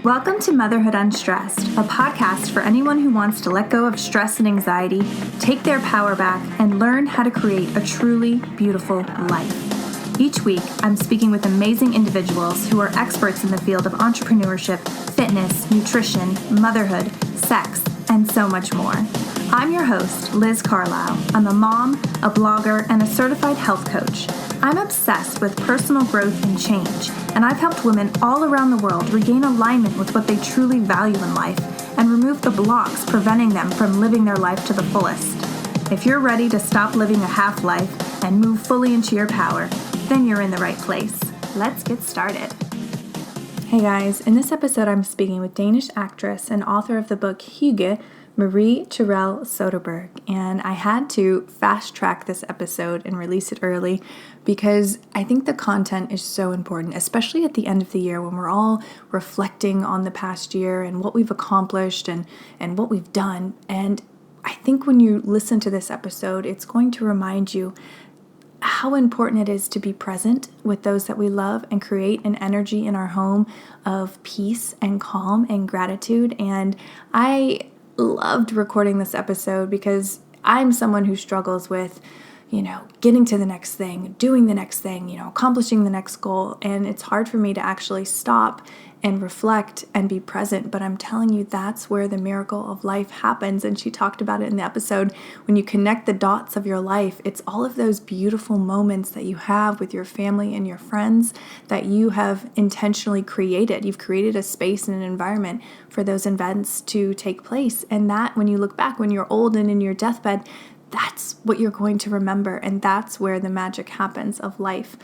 Welcome to Motherhood Unstressed, a podcast for anyone who wants to let go of stress and anxiety, take their power back, and learn how to create a truly beautiful life. Each week, I'm speaking with amazing individuals who are experts in the field of entrepreneurship, fitness, nutrition, motherhood, sex, and so much more. I'm your host, Liz Carlisle. I'm a mom, a blogger, and a certified health coach. I'm obsessed with personal growth and change, and I've helped women all around the world regain alignment with what they truly value in life and remove the blocks preventing them from living their life to the fullest. If you're ready to stop living a half life and move fully into your power, then you're in the right place. Let's get started. Hey guys, in this episode I'm speaking with Danish actress and author of the book Hygge, Tourelle Soderberg, and I had to fast track this episode and release it early because I think the content is so important, especially at the end of the year when we're all reflecting on the past year and what we've accomplished and what we've done. And I think when you listen to this episode, it's going to remind you how important it is to be present with those that we love and create an energy in our home of peace and calm and gratitude. And I loved recording this episode because I'm someone who struggles with, getting to the next thing, doing the next thing, accomplishing the next goal. And it's hard for me to actually stop and reflect and be present. But I'm telling you, that's where the miracle of life happens. And she talked about it in the episode. When you connect the dots of your life, it's all of those beautiful moments that you have with your family and your friends that you have intentionally created. You've created a space and an environment for those events to take place. And that, when you look back, when you're old and in your deathbed, that's what you're going to remember. And that's where the magic happens of life.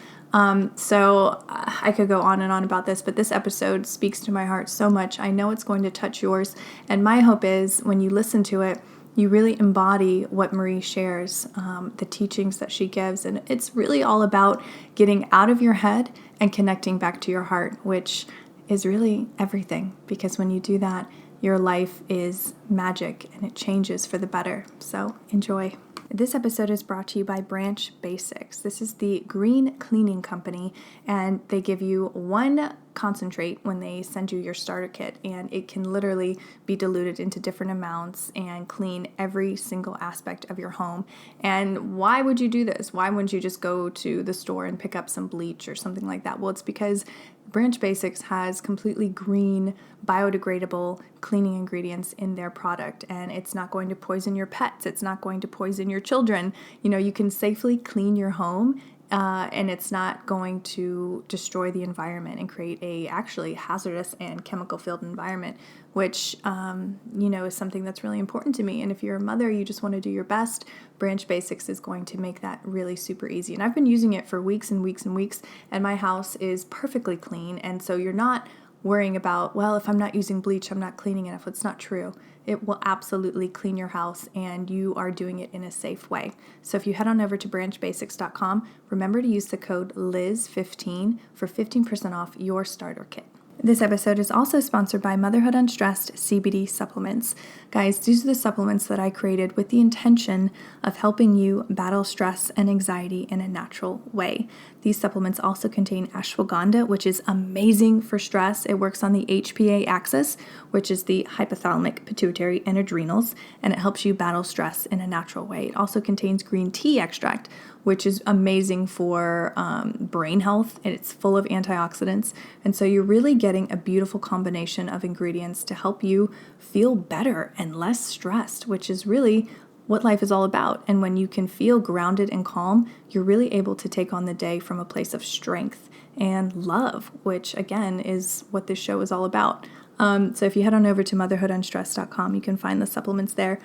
So I could go on and on about this, but this episode speaks to my heart so much. I know it's going to touch yours. And my hope is when you listen to it, you really embody what Marie shares, the teachings that she gives. And it's really all about getting out of your head and connecting back to your heart, which is really everything. Because when you do that, your life is magic and it changes for the better. So enjoy. This episode is brought to you by Branch Basics. This is the green cleaning company, and they give you one concentrate when they send you your starter kit, and it can literally be diluted into different amounts and clean every single aspect of your home. And why would you do this? Why wouldn't you just go to the store and pick up some bleach or something like that? Well, it's because Branch Basics has completely green, biodegradable cleaning ingredients in their product, and it's not going to poison your pets. It's not going to poison your children. You can safely clean your home, and it's not going to destroy the environment and create a actually hazardous and chemical-filled environment, which, is something that's really important to me. And if you're a mother, you just want to do your best, Branch Basics is going to make that really super easy. And I've been using it for weeks and weeks and weeks, and my house is perfectly clean. And so you're not worrying about, well, if I'm not using bleach, I'm not cleaning enough. It's not true. It will absolutely clean your house, and you are doing it in a safe way. So if you head on over to branchbasics.com, remember to use the code LIZ15 for 15% off your starter kit. This episode is also sponsored by Motherhood Unstressed CBD supplements. Guys, these are the supplements that I created with the intention of helping you battle stress and anxiety in a natural way. These supplements also contain ashwagandha, which is amazing for stress. It works on the HPA axis, which is the hypothalamic, pituitary, and adrenals, and it helps you battle stress in a natural way. It also contains green tea extract, which is amazing for brain health, and it's full of antioxidants. And so you're really getting a beautiful combination of ingredients to help you feel better and less stressed, which is really what life is all about. And when you can feel grounded and calm, you're really able to take on the day from a place of strength and love, which again is what this show is all about. So if you head on over to motherhoodunstressed.com, you can find the supplements there.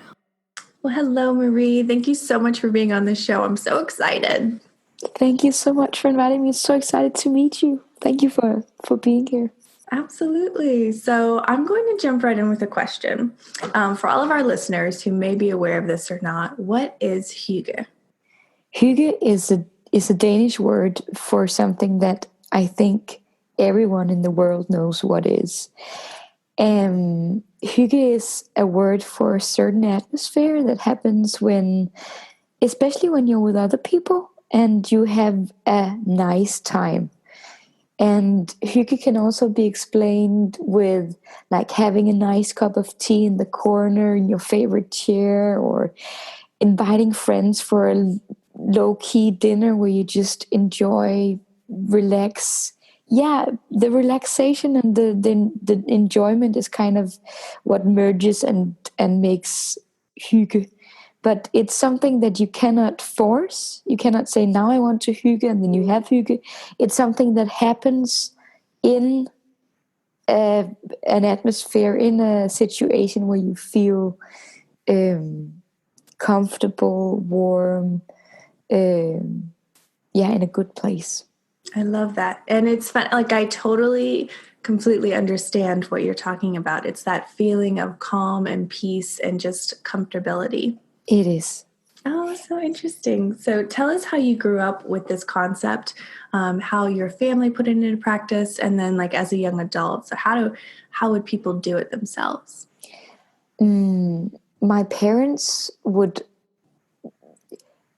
Well, hello, Marie. Thank you so much for being on this show. I'm so excited. Thank you so much for inviting me. So excited to meet you. Thank you for being here. Absolutely. So I'm going to jump right in with a question. For all of our listeners who may be aware of this or not, what is hygge? Hygge is a Danish word for something that I think everyone in the world knows what is. Hygge is a word for a certain atmosphere that happens especially when you're with other people and you have a nice time. And hygge can also be explained with like having a nice cup of tea in the corner in your favorite chair, or inviting friends for a low-key dinner where you just enjoy, relax. Yeah, the relaxation and the enjoyment is kind of what merges and makes hygge. But it's something that you cannot force. You cannot say, now I want to hygge, and then you have hygge. It's something that happens in an atmosphere, in a situation where you feel um, comfortable, warm, yeah, in a good place. I love that. And it's fun. Like, I totally, completely understand what you're talking about. It's that feeling of calm and peace and just comfortability. It is. Oh, so interesting. So tell us how you grew up with this concept, how your family put it into practice, and then like as a young adult. So how would people do it themselves? My parents would.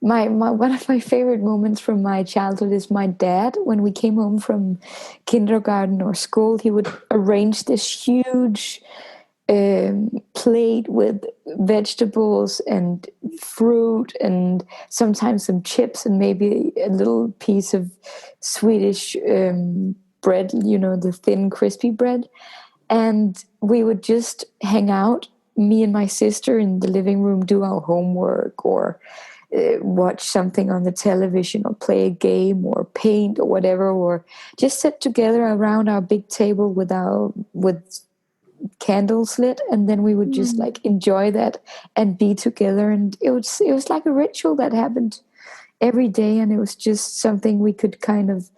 My one of my favorite moments from my childhood is my dad, when we came home from kindergarten or school, he would arrange this huge plate with vegetables and fruit, and sometimes some chips, and maybe a little piece of Swedish bread, the thin crispy bread. And we would just hang out, me and my sister, in the living room, do our homework, or watch something on the television, or play a game, or paint, or whatever, or just sit together around our big table with candles lit, and then we would just like enjoy that and be together. And it was like a ritual that happened every day, and it was just something we could kind of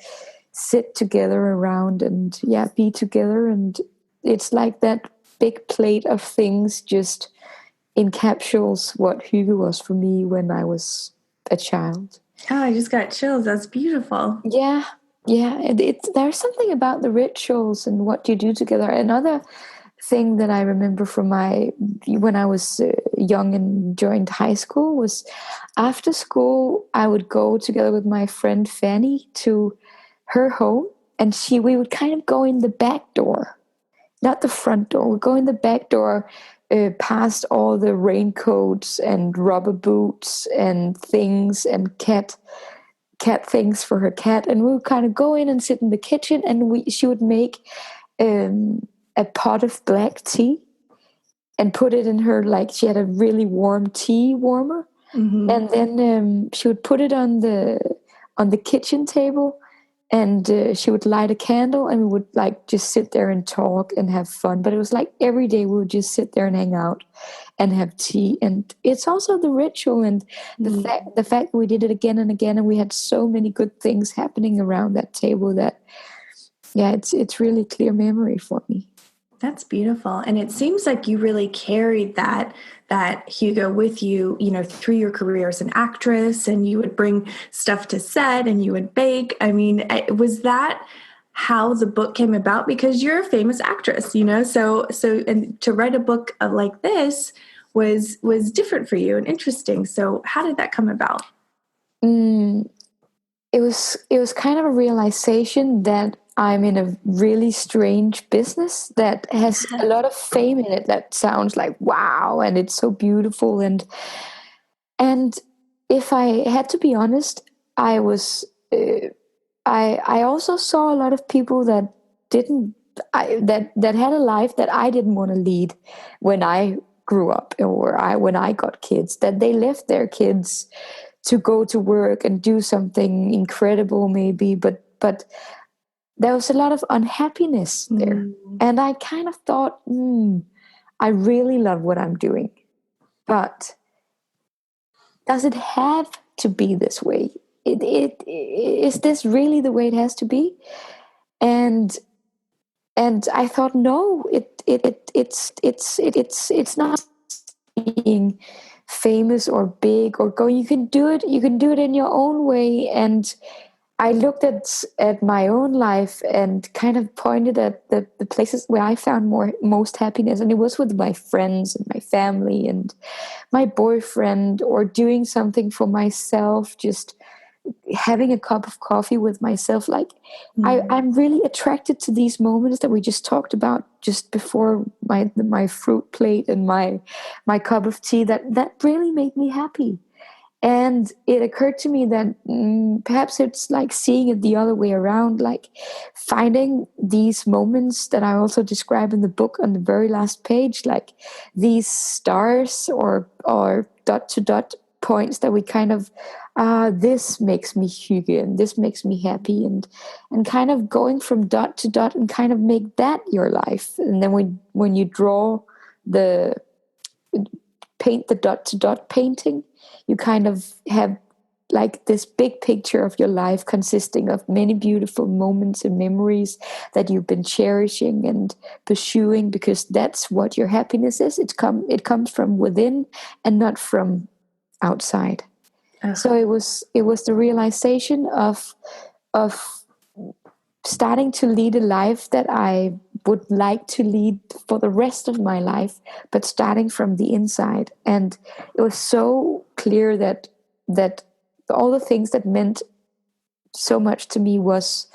sit together around and, yeah, be together. And it's like that big plate of things just encapsulates what hygge was for me when I was a child. Oh, I just got chills. That's beautiful. Yeah, yeah. And there's something about the rituals and what you do together. Another thing that I remember from when I was young and joined high school was, after school I would go together with my friend Fanny to her home, and we would kind of go in the back door, not the front door. We'd go in the back door, past all the raincoats and rubber boots and things and cat things for her cat, and we would kind of go in and sit in the kitchen, and she would make a pot of black tea and put it in her, like, she had a really warm tea warmer. Mm-hmm. And then she would put it on the kitchen table, and she would light a candle, and we would like just sit there and talk and have fun. But it was like every day we would just sit there and hang out and have tea. And it's also the ritual and the fact that we did it again and again, and we had so many good things happening around that table that, yeah, it's really clear memory for me. That's beautiful. And it seems like you really carried that hygge with you, through your career as an actress, and you would bring stuff to set and you would bake. I mean, was that how the book came about? Because you're a famous actress, so and to write a book like this was different for you and interesting. So how did that come about? It was kind of a realization that I'm in a really strange business that has a lot of fame in it, that sounds like wow, and it's so beautiful. And if I had to be honest, I was I also saw a lot of people that didn't that had a life that I didn't want to lead when I grew up, or when I got kids, that they left their kids to go to work and do something incredible maybe, but there was a lot of unhappiness there. And I kind of thought, I really love what I'm doing, but does it have to be this way? Is this really the way it has to be? And I thought, no, it's not being famous or big or go. You can do it. You can do it in your own way. And I looked at my own life and kind of pointed at the places where I found most happiness, and it was with my friends and my family and my boyfriend, or doing something for myself, just having a cup of coffee with myself. Like I'm really attracted to these moments that we just talked about just before my fruit plate and my cup of tea. That really made me happy. And it occurred to me that perhaps it's like seeing it the other way around, like finding these moments that I also describe in the book on the very last page, like these stars or dot to dot points that we kind of, this makes me Hygge and this makes me happy, and kind of going from dot to dot and kind of make that your life. And then when you draw the paint the dot to dot painting, you kind of have like this big picture of your life consisting of many beautiful moments and memories that you've been cherishing and pursuing, because that's what your happiness is. It comes from within and not from outside. So it was the realization of starting to lead a life that I would like to lead for the rest of my life, but starting from the inside. And it was so clear that all the things that meant so much to me was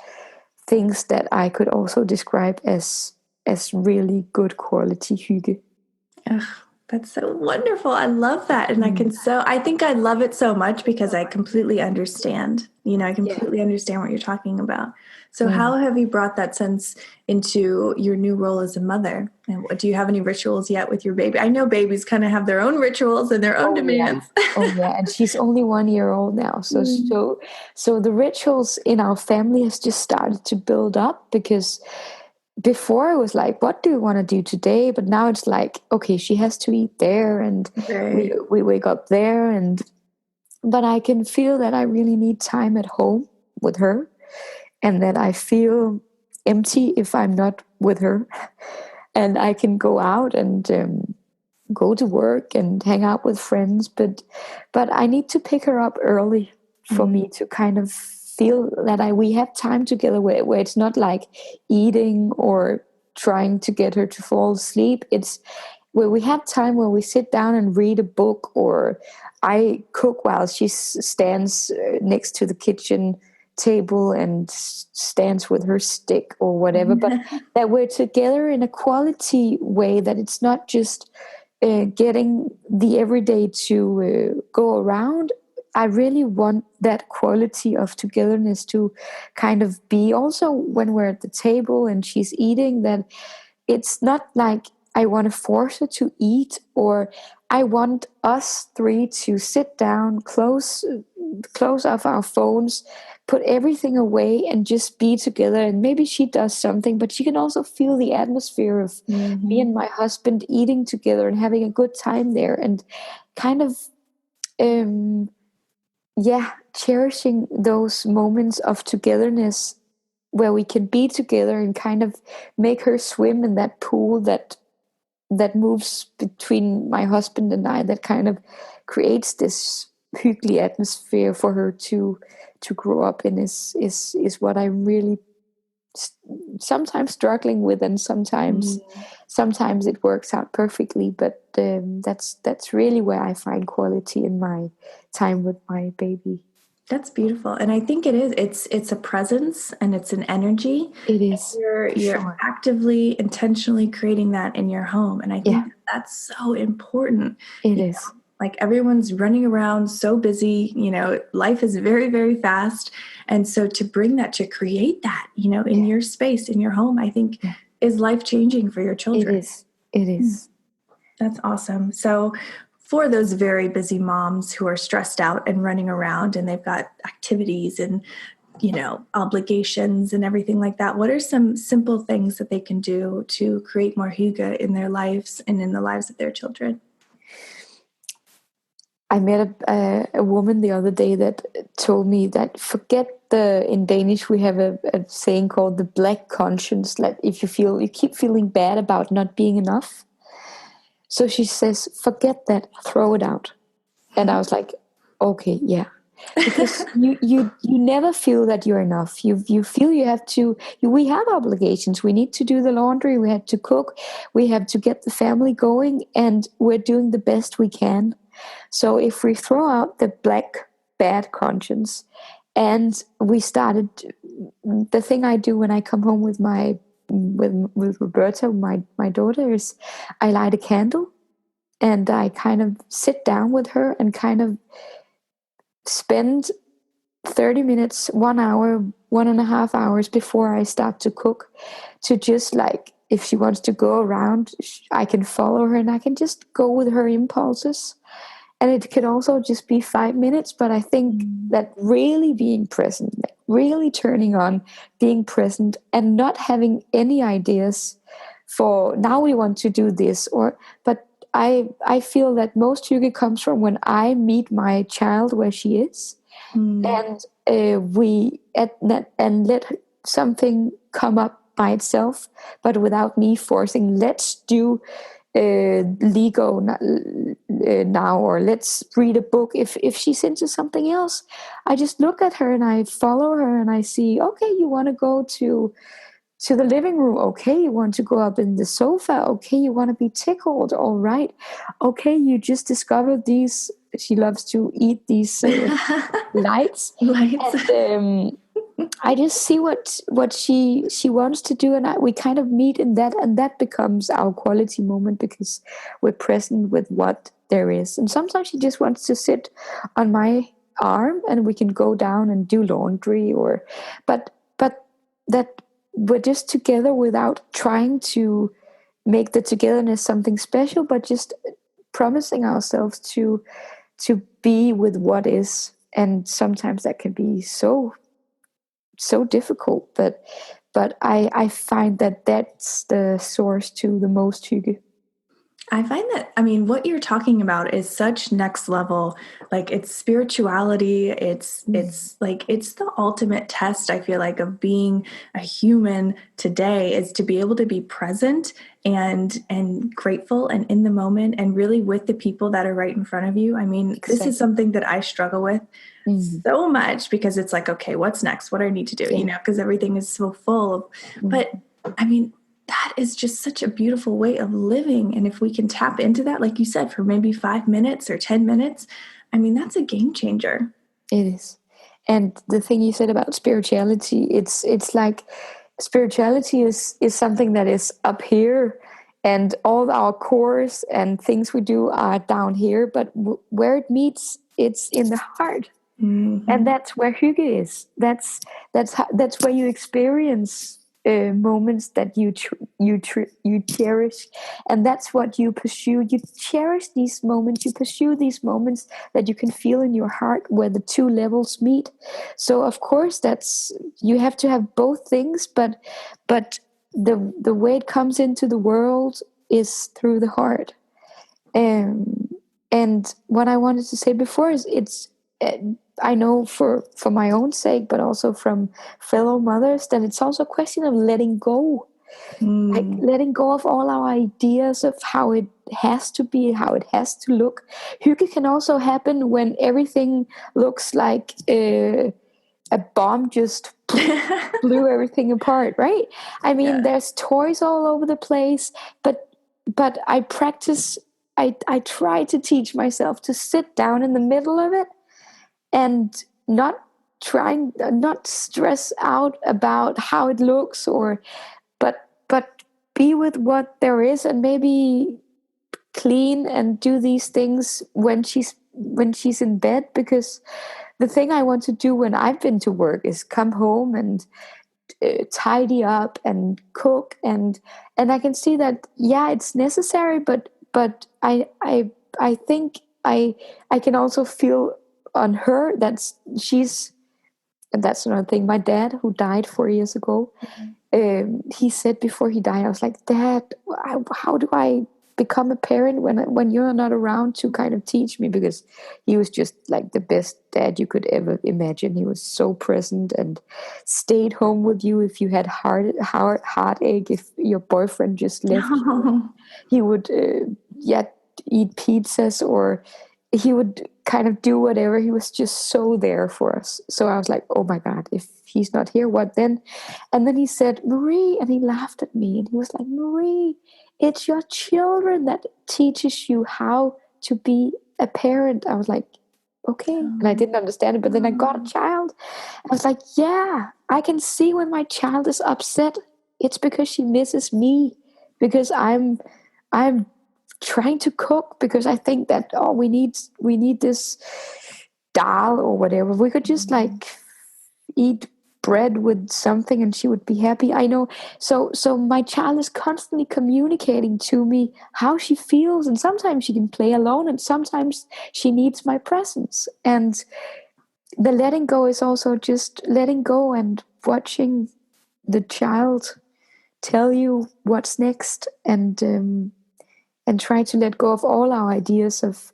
things that I could also describe as really good quality Hygge. Ugh, that's so wonderful. I love that. And I think I love it so much because I completely understand. I completely understand what you're talking about. So how have you brought that sense into your new role as a mother? And do you have any rituals yet with your baby? I know babies kind of have their own rituals and their own demands. Yeah. And she's only 1 year old now. So the rituals in our family has just started to build up, because before it was like, what do we want to do today? But now it's like, okay, she has to eat there, and we wake up there, but I can feel that I really need time at home with her, and that I feel empty if I'm not with her. And I can go out and go to work and hang out with friends, but I need to pick her up early for me to kind of feel that we have time together where it's not like eating or trying to get her to fall asleep. It's where we have time where we sit down and read a book, or I cook while she stands next to the kitchen table and stands with her stick or whatever, but that we're together in a quality way, that it's not just getting the everyday to go around. I really want that quality of togetherness to kind of be also when we're at the table and she's eating, that it's not like I want to force her to eat, or I want us three to sit down, close off our phones, put everything away, and just be together. And maybe she does something, but she can also feel the atmosphere of me and my husband eating together and having a good time there, and kind of cherishing those moments of togetherness where we can be together and kind of make her swim in that pool that moves between my husband and I, that kind of creates this hygge atmosphere for her to grow up in, is what I'm really sometimes struggling with, and sometimes it works out perfectly, but that's really where I find quality in my time with my baby. That's beautiful. And I think it is. It's a presence and it's an energy. It is. You're actively, intentionally creating that in your home. And I think that's so important. It is. Like everyone's running around so busy, life is very, very fast. And so to bring that, to create that, in your space, in your home, I think is life-changing for your children. It is. That's awesome. So for those very busy moms who are stressed out and running around and they've got activities and, obligations and everything like that, what are some simple things that they can do to create more hygge in their lives and in the lives of their children? I met a woman the other day that told me that in Danish we have a saying called the black conscience, that if you keep feeling bad about not being enough. So she says, forget that, throw it out. And I was like, okay, yeah. Because you never feel that you're enough. You feel you have to, we have obligations. We need to do the laundry, we have to cook, we have to get the family going, and we're doing the best we can. So if we throw out the black bad conscience And we started the thing I do when I come home with with Roberta, my daughter, is I light a candle and I kind of sit down with her and kind of spend 30 minutes, 1 hour, 1.5 hours before I start to cook, to just like, if she wants to go around, I can follow her and I can just go with her impulses. And it could also just be 5 minutes, but I think that really being present, like really turning on, being present, and not having any ideas for now we want to do this, or but I feel that most Hygge comes from when I meet my child where she is, and we at that and let something come up by itself, but without me forcing. Let's do Lego now, or let's read a book. If she's into something else, I just look at her and I follow her and I see, okay, you want to go to the living room, okay, you want to go up in the sofa, okay, you want to be tickled, all right, okay, you just discovered these, she loves to eat these lights. And I just see what she wants to do, and we kind of meet in that, and that becomes our quality moment because we're present with what there is. And sometimes she just wants to sit on my arm and we can go down and do laundry, or but that we're just together without trying to make the togetherness something special, but just promising ourselves to be with what is. And sometimes that can be so difficult, but I find that that's the source to the most Hygge. I find that, I mean, what you're talking about is such next level. Like, it's spirituality. It's like, it's the ultimate test, I feel like, of being a human today, is to be able to be present and grateful and in the moment and really with the people that are right in front of you. I mean, Exactly. This is something that I struggle with so much, because it's like, okay, what's next? What do I need to do? Yeah. You know, because everything is so full. But I mean, that is just such a beautiful way of living. And if we can tap into that, like you said, for maybe 5 minutes or 10 minutes, I mean, that's a game changer. It is. And the thing you said about spirituality, it's like spirituality is something that is up here, and all our cores and things we do are down here, but where it meets, it's in the heart. And that's where Hygge is. That's where you experience moments that you cherish, and that's what you pursue. You cherish these moments. You pursue these moments that you can feel in your heart, where the two levels meet. So of course, that's, you have to have both things, but the way it comes into the world is through the heart. And what I wanted to say before is, it's I know for my own sake, but also from fellow mothers, that it's also a question of letting go, like letting go of all our ideas of how it has to be, how it has to look. Hygge can also happen when everything looks like a bomb just blew everything apart, right? I mean, there's toys all over the place, but I practice. I try to teach myself to sit down in the middle of it and not stress out about how it looks, or but be with what there is, and maybe clean and do these things when she's in bed. Because the thing I want to do when I've been to work is come home and tidy up and cook, and I can see that, yeah, it's necessary, but I think I can also feel on her that she's, and that's another thing. My dad, who died 4 years ago, he said before he died, I was like, Dad, how do I become a parent when you're not around to kind of teach me? Because he was just like the best dad you could ever imagine. He was so present and stayed home with you if you had heartache, if your boyfriend just left you. He would eat pizzas, or he would kind of do whatever. He was just so there for us. So I was like, oh my God, if he's not here, what then? And then he said, Marie, and he laughed at me and he was like, Marie, it's your children that teaches you how to be a parent. I was like, okay. And I didn't understand it, but then I got a child. I was like, yeah, I can see when my child is upset, it's because she misses me, because I'm trying to cook, because I think that, oh, we need this dal or whatever. We could just like eat bread with something and she would be happy. I know. So my child is constantly communicating to me how she feels, and sometimes she can play alone and sometimes she needs my presence. And the letting go is also just letting go and watching the child tell you what's next, and try to let go of all our ideas of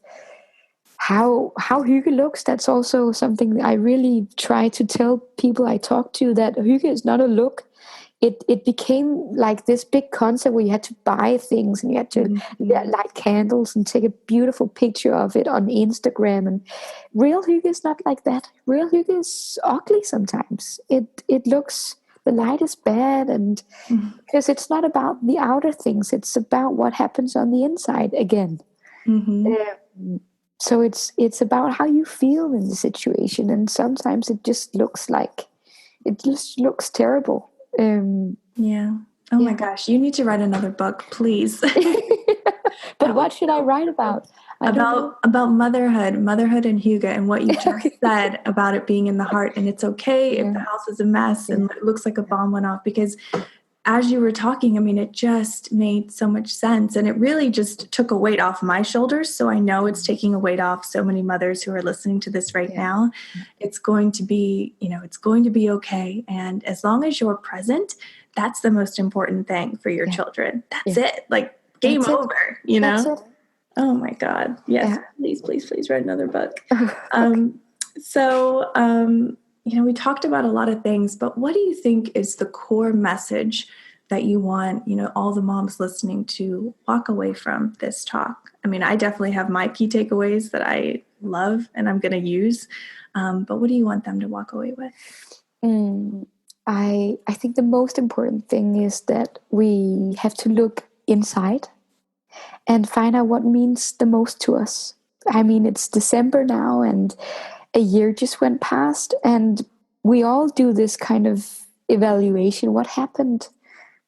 how Hygge looks. That's also something I really try to tell people I talk to, that Hygge is not a look. It became like this big concept where you had to buy things and you had to light candles and take a beautiful picture of it on Instagram. And real Hygge is not like that. Real Hygge is ugly sometimes. It looks, the light is bad, and because it's not about the outer things, it's about what happens on the inside again. So it's about how you feel in the situation, and sometimes it just looks terrible. Yeah. Oh my gosh, you need to write another book, please. But what should I write about? About motherhood and Hygge, and what you just said about it being in the heart, and it's okay if the house is a mess and it looks like a bomb went off, because as you were talking, I mean, it just made so much sense, and it really just took a weight off my shoulders. So I know it's taking a weight off so many mothers who are listening to this right now. It's going to be, it's going to be okay. And as long as you're present, that's the most important thing for your children. That's it. Like, game over, That's it. Oh my God. Yes. Please write another book. We talked about a lot of things, but what do you think is the core message that you want, all the moms listening to walk away from this talk? I mean, I definitely have my key takeaways that I love and I'm going to use. But what do you want them to walk away with? I think the most important thing is that we have to look inside and find out what means the most to us. I mean, it's December now, and a year just went past, and we all do this kind of evaluation. What happened?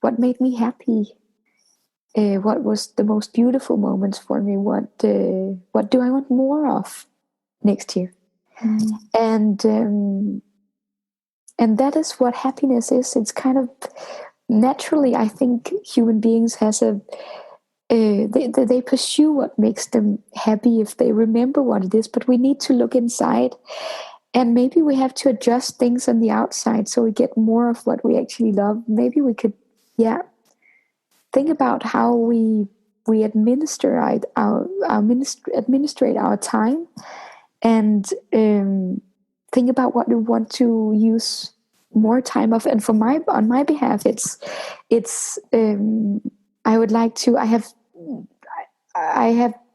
What made me happy? What was the most beautiful moments for me? What do I want more of next year? And that is what happiness is. It's kind of naturally, I think human beings has a they pursue what makes them happy if they remember what it is, but we need to look inside, and maybe we have to adjust things on the outside so we get more of what we actually love. Maybe we could think about how we administrate our time, and think about what we want to use more time of. And on my behalf, it's I would like to. I have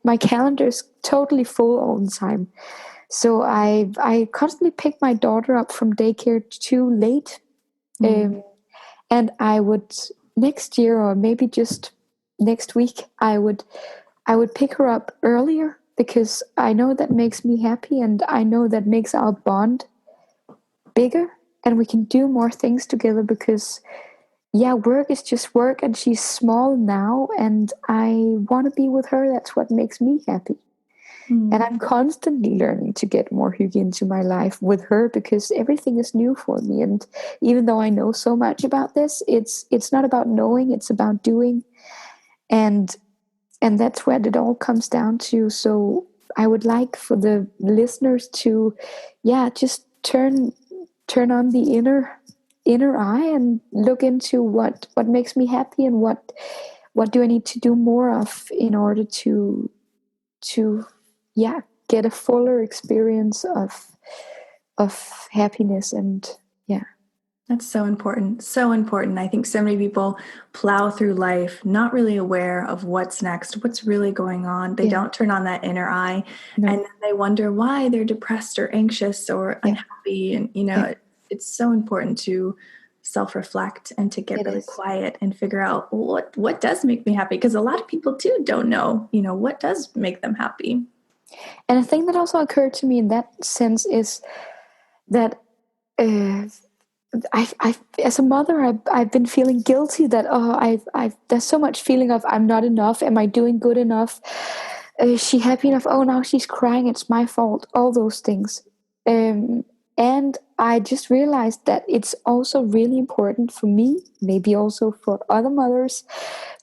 my calendars totally full all the time, so I constantly pick my daughter up from daycare too late, and I would next year, or maybe just next week, I would pick her up earlier, because I know that makes me happy, and I know that makes our bond bigger, and we can do more things together, because work is just work, and she's small now, and I want to be with her. That's what makes me happy. And I'm constantly learning to get more Hygge into my life with her, because everything is new for me. And even though I know so much about this, it's not about knowing, it's about doing. And that's what it all comes down to. So I would like for the listeners to just turn on the inner eye and look into what makes me happy, and what do I need to do more of in order to get a fuller experience of happiness. And that's so important. So important. I think so many people plow through life not really aware of what's next, what's really going on. They don't turn on that inner eye, and then they wonder why they're depressed or anxious or unhappy. And it's so important to self-reflect and to get really quiet and figure out what does make me happy, because a lot of people too don't know, what does make them happy. And a thing that also occurred to me in that sense is that I as a mother, I've been feeling guilty that there's so much feeling of I'm not enough. Am I doing good enough? Is she happy enough? Oh, now she's crying. It's my fault. All those things. Um, and I just realized that it's also really important for me, maybe also for other mothers,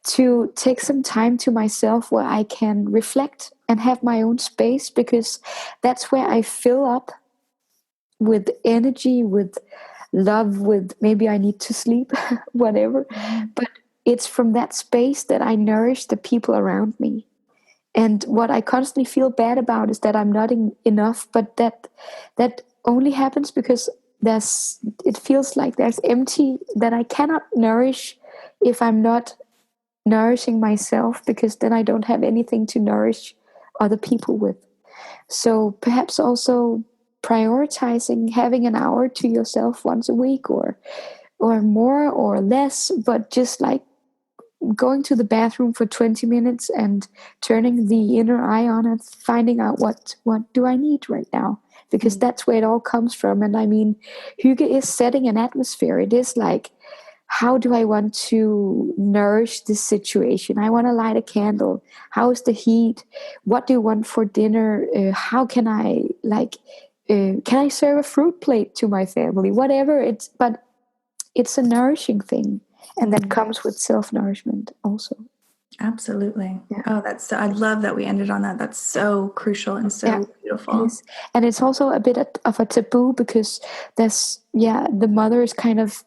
to take some time to myself where I can reflect and have my own space, because that's where I fill up with energy, with love, with maybe I need to sleep, whatever. Mhm. But it's from that space that I nourish the people around me. And what I constantly feel bad about is that I'm not enough, but that only happens because it feels like there's empty that I cannot nourish if I'm not nourishing myself, because then I don't have anything to nourish other people with. So perhaps also prioritizing having an hour to yourself once a week, or more or less, but just like going to the bathroom for 20 minutes and turning the inner eye on and finding out what do I need right now, because that's where it all comes from. And I mean, Hygge is setting an atmosphere. It is like, how do I want to nourish this situation? I want to light a candle. How is the heat? What do you want for dinner? How can I can I serve a fruit plate to my family? Whatever it's, but it's a nourishing thing, and that comes with self-nourishment also. Absolutely. Yeah. Oh, that's so, I love that we ended on that. That's so crucial and so Yeah, it beautiful. is. And it's also a bit of a taboo, because the mother is kind of,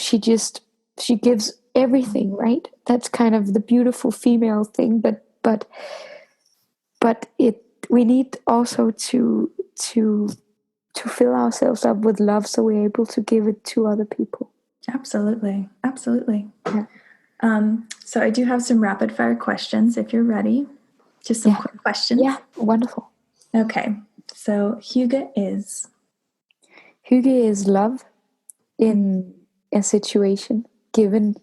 she gives everything, right? That's kind of the beautiful female thing, but it we need also to fill ourselves up with love, so we're able to give it to other people. Absolutely. Absolutely. Yeah. So I do have some rapid fire questions if you're ready. Just some Yeah. quick questions. Yeah, wonderful. Okay. So Hygge is. Hygge is love in a situation, given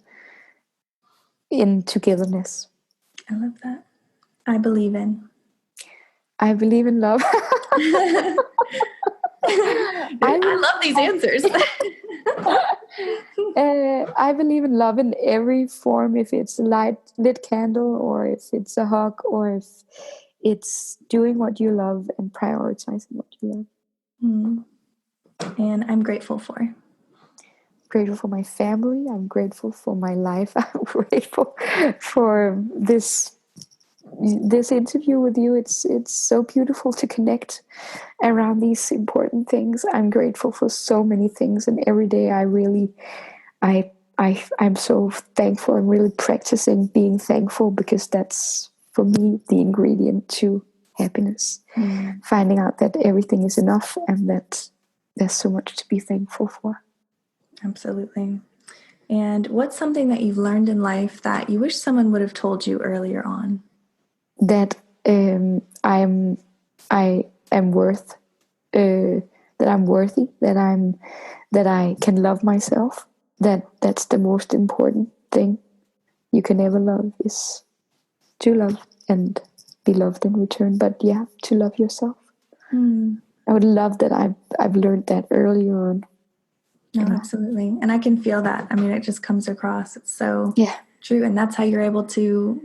in togetherness. I love that. I believe in. I believe in love. I love these answers. I believe in love in every form, if it's a lit candle, or if it's a hug, or if it's doing what you love and prioritizing what you love. And I'm grateful for. Grateful for my family. I'm grateful for my life. I'm grateful for this interview with you. It's so beautiful to connect around these important things. I'm grateful for so many things, and every day I'm so thankful. I'm really practicing being thankful, because that's for me the ingredient to happiness. Finding out that everything is enough, and that there's so much to be thankful for. Absolutely. And what's something that you've learned in life that you wish someone would have told you earlier on? That I am worth, that I'm worthy, that I can love myself. That's the most important thing you can ever love, is to love and be loved in return. But yeah, to love yourself. I would love that I've learned that earlier on. No, absolutely. And I can feel that. I mean, it just comes across. It's so true. And that's how you're able to,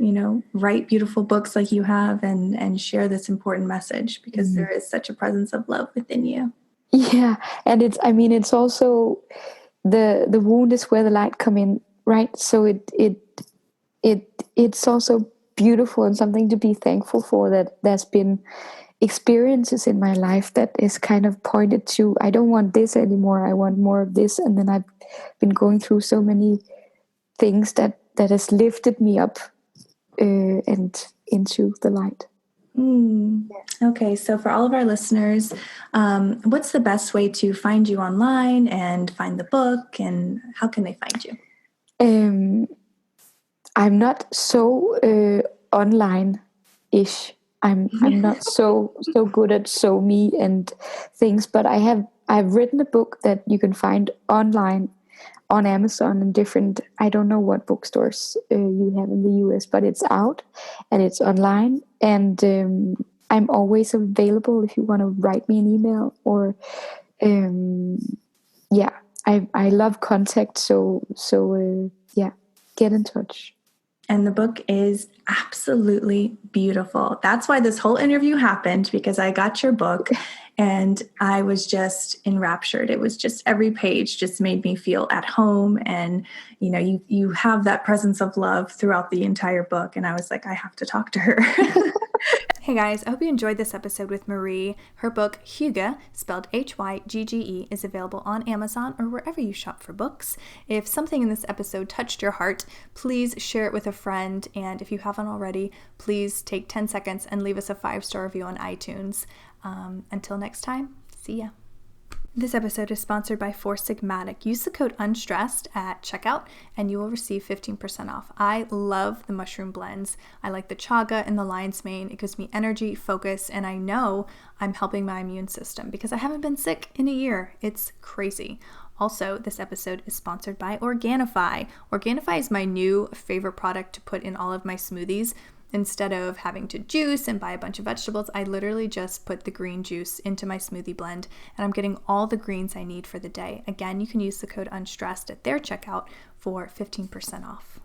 write beautiful books like you have, and share this important message, because there is such a presence of love within you. Yeah. And it's also the wound is where the light come in, right? So it's also beautiful and something to be thankful for, that there's been experiences in my life that is kind of pointed to, I don't want this anymore, I want more of this. And then I've been going through so many things that has lifted me up, and into the light. Okay, so for all of our listeners, what's the best way to find you online and find the book, and how can they find you? I'm not so online-ish. I'm not so good at me and things, but I've written a book that you can find online on Amazon and different, I don't know what bookstores you have in the US, but it's out and it's online. And I'm always available if you want to write me an email or yeah, I love contact. So yeah, get in touch. And the book is absolutely beautiful. That's why this whole interview happened, because I got your book and I was just enraptured. It was just every page just made me feel at home. And, you have that presence of love throughout the entire book. And I was like, I have to talk to her. Hey guys, I hope you enjoyed this episode with Marie. Her book, Hygge, spelled Hygge, is available on Amazon or wherever you shop for books. If something in this episode touched your heart, please share it with a friend. And if you haven't already, please take 10 seconds and leave us a 5-star review on iTunes. Until next time, see ya. This episode is sponsored by Four Sigmatic. Use the code UNSTRESSED at checkout and you will receive 15% off. I love the mushroom blends. I like the chaga and the lion's mane. It gives me energy, focus, and I know I'm helping my immune system because I haven't been sick in a year. It's crazy. Also, this episode is sponsored by Organifi. Organifi is my new favorite product to put in all of my smoothies. Instead of having to juice and buy a bunch of vegetables, I literally just put the green juice into my smoothie blend and I'm getting all the greens I need for the day. Again, you can use the code UNSTRESSED at their checkout for 15% off.